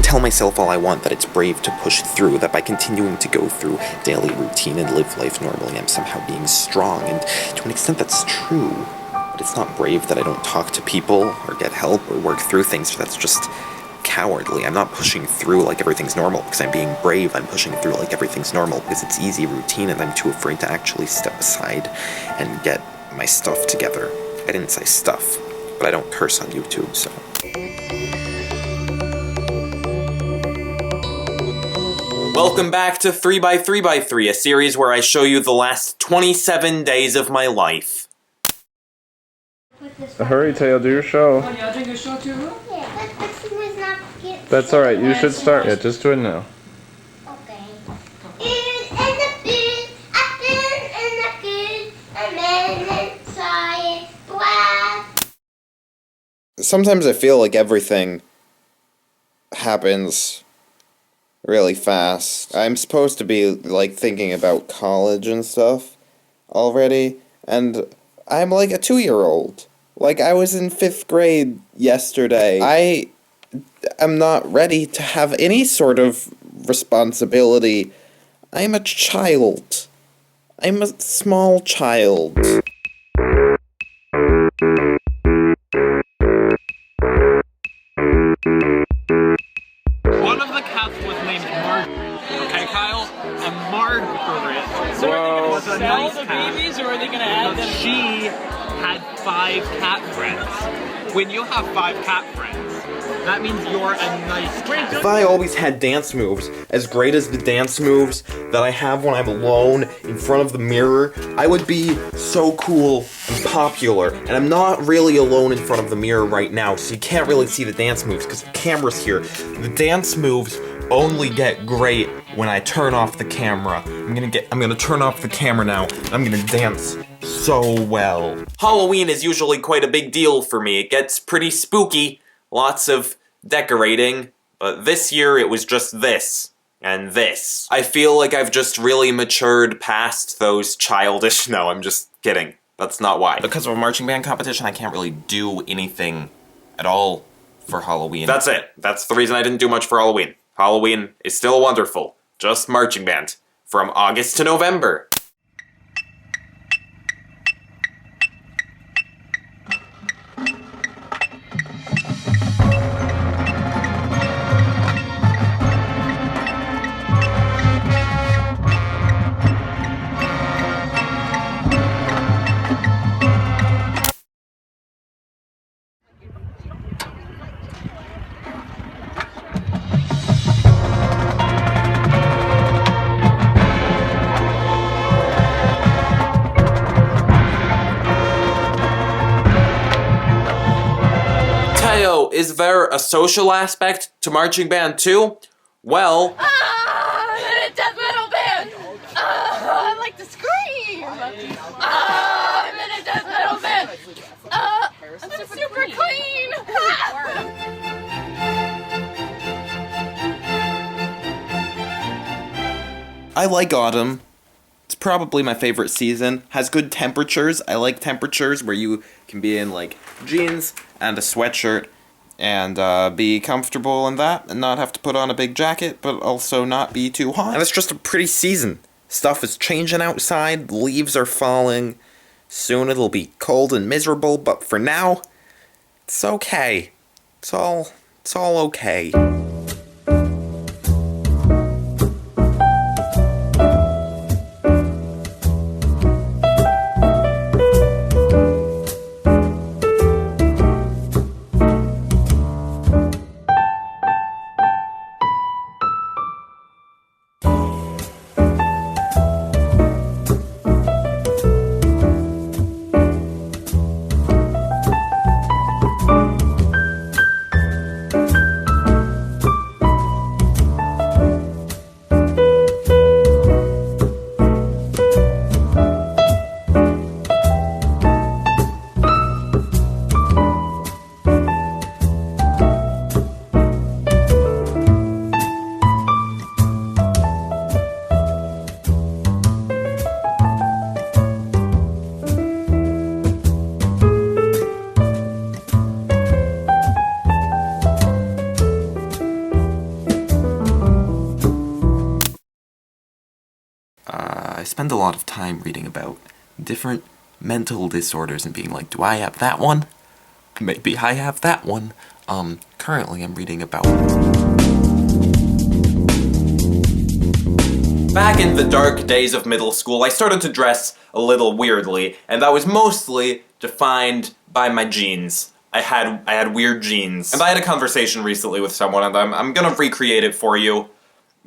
tell myself all I want that it's brave to push through, that by continuing to go through daily routine and live life normally, I'm somehow being strong, and to an extent that's true. But it's not brave that I don't talk to people, or get help, or work through things. That's just cowardly. I'm not pushing through like everything's normal because I'm being brave. I'm pushing through like everything's normal because it's easy routine, and I'm too afraid to actually step aside and get my stuff together. I didn't say stuff, but I don't curse on YouTube, so... Welcome back to 3x3x3, a series where I show you the last 27 days of my life. Hurry, Tail, do your show. Oh, you're doing your show too? Yeah, but it's not get. That's alright, you should start. Yeah, just do it now. Okay. And the food, and the food, and then inside black. Sometimes I feel like everything happens really fast. I'm supposed to be, like, thinking about college and stuff already, and I'm like a 2-year-old. Like, I was in 5th grade yesterday. I am not ready to have any sort of responsibility. I'm a child. I'm a small child. One of the cats was named Margaret. Okay, Kyle? And Margaret. So was a nice the cat. babies, or are they gonna add them? She had 5 cat friends. When you have 5 cat friends, that means you're a nice cat. If I always had dance moves as great as the dance moves that I have when I'm alone in front of the mirror, I would be so cool and popular. And I'm not really alone in front of the mirror right now, so you can't really see the dance moves because the camera's here. The dance moves only get great when I turn off the camera. I'm gonna turn off the camera now, and I'm gonna dance so well. Halloween is usually quite a big deal for me. It gets pretty spooky, lots of decorating, but this year it was just this. And this. I feel like I've just really matured past those childish... No, I'm just kidding. That's not why. Because of a marching band competition, I can't really do anything at all for Halloween. That's it. That's the reason I didn't do much for Halloween. Halloween is still wonderful. Just marching band. From August to November. Is there a social aspect to marching band too? Well... I'm in a death metal band! I like to scream! I'm in a death metal band! I'm super clean! I like autumn. It's probably my favorite season. Has good temperatures. I like temperatures where you can be in, like, jeans and a sweatshirt and be comfortable in that and not have to put on a big jacket, but also not be too hot. And it's just a pretty season. Stuff is changing outside, leaves are falling. Soon it'll be cold and miserable, but for now, it's okay. It's all okay. spend a lot of time reading about different mental disorders and being like, do I have that one? Maybe I have that one. Currently I'm reading about... Back in the dark days of middle school, I started to dress a little weirdly, and that was mostly defined by my jeans. I had weird jeans. And I had a conversation recently with someone, and I'm gonna recreate it for you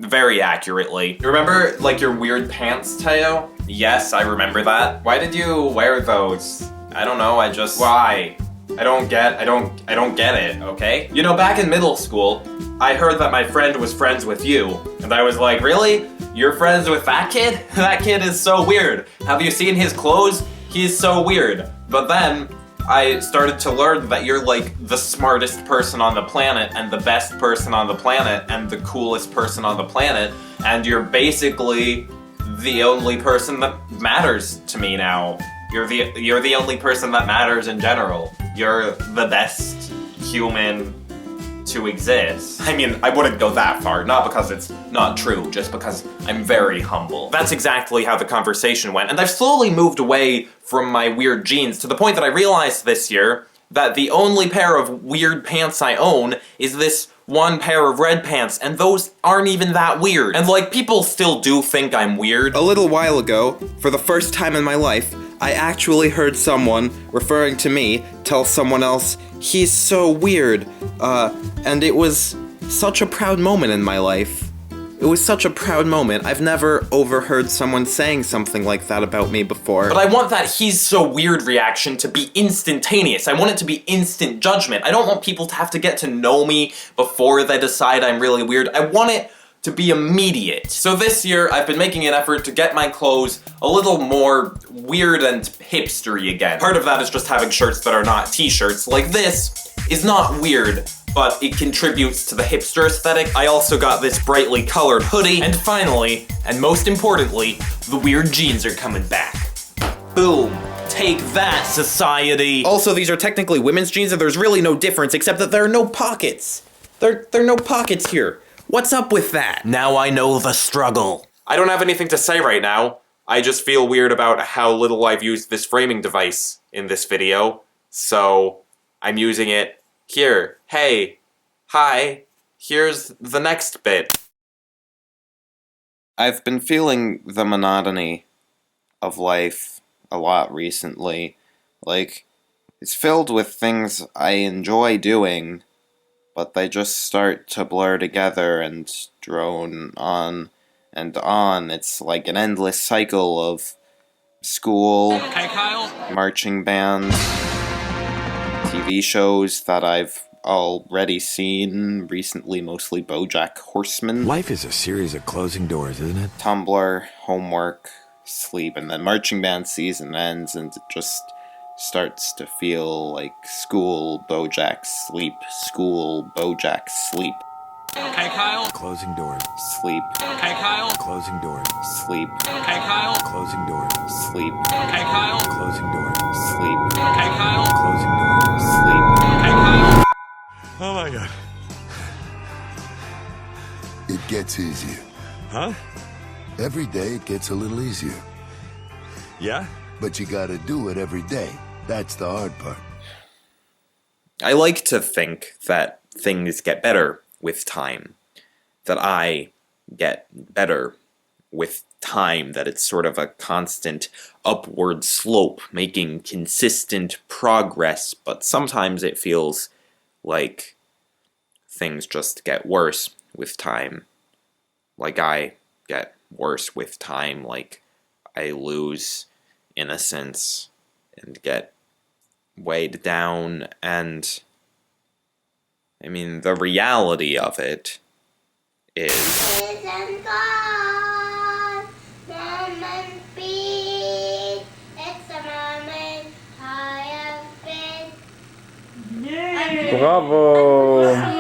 very accurately. You remember, like, your weird pants, Teo? Yes, I remember that. Why did you wear those? I don't know, why? I don't get it, okay? You know, back in middle school, I heard that my friend was friends with you, and I was like, really? You're friends with that kid? That kid is so weird. Have you seen his clothes? He's so weird. But then, I started to learn that you're like the smartest person on the planet and the best person on the planet and the coolest person on the planet, and you're basically the only person that matters to me now. You're the only person that matters in general. You're the best human to exist. I mean, I wouldn't go that far, not because it's not true, just because I'm very humble. That's exactly how the conversation went, and I've slowly moved away from my weird jeans to the point that I realized this year that the only pair of weird pants I own is this one pair of red pants, and those aren't even that weird. And like, people still do think I'm weird. A little while ago, for the first time in my life, I actually heard someone, referring to me, tell someone else, he's so weird, and it was such a proud moment in my life. It was such a proud moment. I've never overheard someone saying something like that about me before. But I want that he's so weird reaction to be instantaneous. I want it to be instant judgment. I don't want people to have to get to know me before they decide I'm really weird. I want it to be immediate. So this year, I've been making an effort to get my clothes a little more weird and hipstery again. Part of that is just having shirts that are not t-shirts. Like this is not weird, but it contributes to the hipster aesthetic. I also got this brightly colored hoodie. And finally, and most importantly, the weird jeans are coming back. Boom. Take that, society. Also, these are technically women's jeans, and there's really no difference except that there are no pockets. There are no pockets here. What's up with that? Now I know the struggle. I don't have anything to say right now. I just feel weird about how little I've used this framing device in this video, so I'm using it here. Hey, hi, here's the next bit. I've been feeling the monotony of life a lot recently. Like, it's filled with things I enjoy doing, but they just start to blur together and drone on and on. It's like an endless cycle of school, Okay, Kyle? marching band, TV shows that I've already seen, recently mostly Bojack Horseman, Life is a series of closing doors, isn't it? Tumblr, homework, sleep, and then marching band season ends and it just starts to feel like school, Bojack, sleep, school, Bojack, sleep, Okay, Kyle? Closing doors. sleep, Okay, Kyle? Closing doors. sleep, Okay, Kyle? Closing doors. sleep, Okay, Kyle? Closing doors. sleep, Okay, Kyle? Closing doors. sleep. Okay, Kyle? Oh my god. It gets easier. Huh? Every day it gets a little easier. Yeah? But you gotta do it every day. That's the hard part. I like to think that things get better with time. That I get better with time. That it's sort of a constant upward slope, making consistent progress, but sometimes it feels like things just get worse with time. Like I get worse with time, like I lose innocence and get weighed down, and I mean, the reality of it is Isn't God moment beat? It's a moment I have been. Bravo!